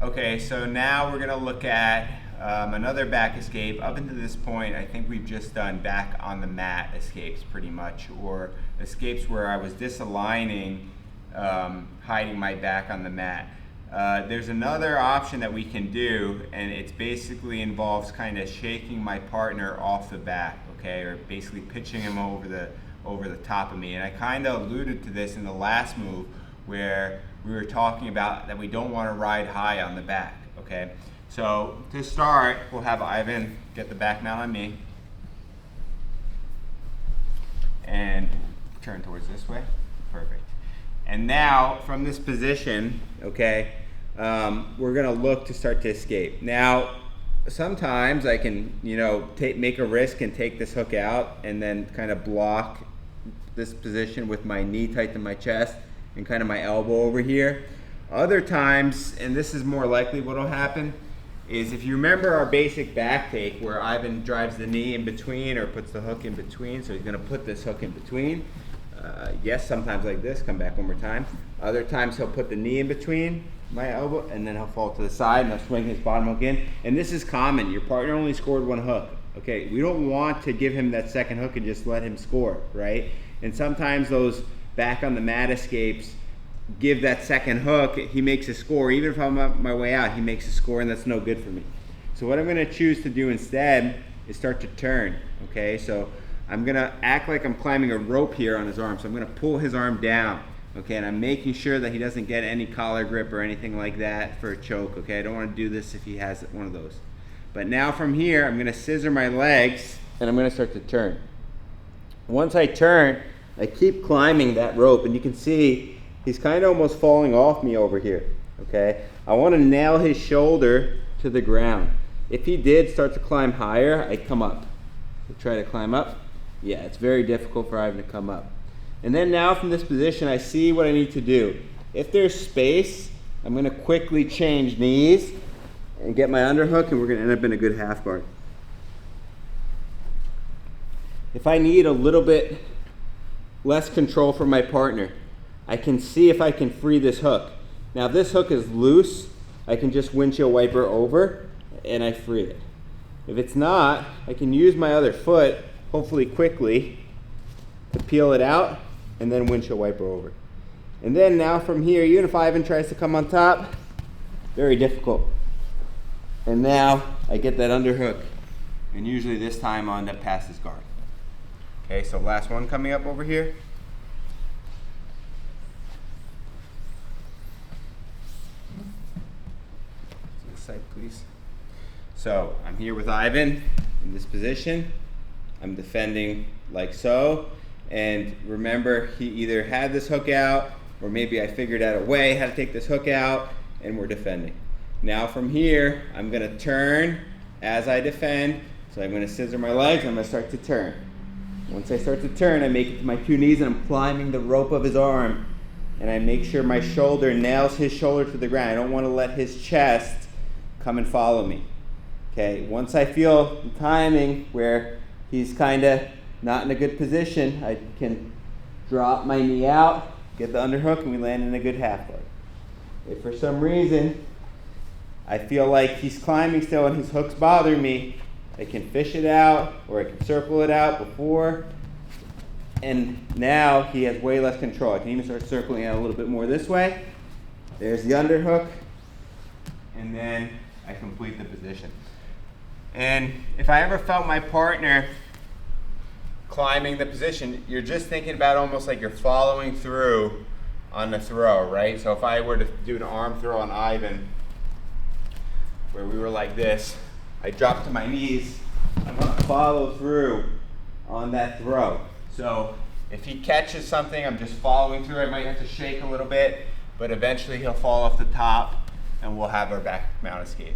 Okay, so now we're gonna look at another back escape. Up until this point, I think we've just done back on the mat escapes pretty much, or escapes where I was disaligning, hiding my back on the mat. There's another option that we can do, and it basically involves kind of shaking my partner off the back, okay, or basically pitching him over the top of me. And I kind of alluded to this in the last move where we were talking about that we don't want to ride high on the back, okay? So to start, we'll have Ivan get the back mount on me and turn towards this way. Perfect. And now from this position, okay, we're gonna look to start to escape. Now, sometimes I can, make a risk and take this hook out and then kind of block this position with my knee tight to my chest and kind of my elbow over here. Other times, and this is more likely what will happen, is if you remember our basic back take where Ivan drives the knee in between or puts the hook in between, so he's gonna put this hook in between. Yes, sometimes like this, come back one more time. Other times he'll put the knee in between my elbow and then he'll fall to the side and he'll swing his bottom hook in. And this is common, your partner only scored one hook. Okay, we don't want to give him that second hook and just let him score, right? And sometimes those back on the mat escapes give that second hook, he makes a score. Even if I'm on my way out, he makes a score, and that's no good for me. So what I'm gonna choose to do instead is start to turn, okay? So I'm gonna act like I'm climbing a rope here on his arm. So I'm gonna pull his arm down, okay? And I'm making sure that he doesn't get any collar grip or anything like that for a choke, okay? I don't wanna do this if he has one of those. But now from here, I'm gonna scissor my legs and I'm gonna start to turn. Once I turn, I keep climbing that rope, and you can see he's kind of almost falling off me over here, okay? I want to nail his shoulder to the ground. If he did start to climb higher, I'd come up. So try to climb up. Yeah, it's very difficult for Ivan to come up. And then now from this position, I see what I need to do. If there's space, I'm going to quickly change knees and get my underhook, and we're going to end up in a good half guard. If I need a little bit less control from my partner, I can see if I can free this hook. Now if this hook is loose, I can just windshield wiper over and I free it. If it's not, I can use my other foot, hopefully quickly, to peel it out and then windshield wiper over. And then now from here, even if Ivan tries to come on top, very difficult. And now I get that underhook, and usually this time I'll end up past his guard. Okay, so last one coming up over here. To the side, please. So I'm here with Ivan in this position. I'm defending like so. And remember, he either had this hook out, or maybe I figured out a way how to take this hook out, and we're defending. Now from here, I'm gonna turn as I defend. So I'm gonna scissor my legs, and I'm gonna start to turn. Once I start to turn, I make it to my two knees and I'm climbing the rope of his arm. And I make sure my shoulder nails his shoulder to the ground. I don't want to let his chest come and follow me. Okay, once I feel the timing where he's kind of not in a good position, I can drop my knee out, get the underhook, and we land in a good half guard. If for some reason I feel like he's climbing still and his hook's bothering me, I can fish it out, or I can circle it out before, and now he has way less control. I can even start circling out a little bit more this way. There's the underhook, and then I complete the position. And if I ever felt my partner climbing the position, you're just thinking about almost like you're following through on the throw, right? So if I were to do an arm throw on Ivan, where we were like this, I drop to my knees, I'm gonna follow through on that throw. So if he catches something, I'm just following through. I might have to shake a little bit, but eventually he'll fall off the top and we'll have our back mount escape.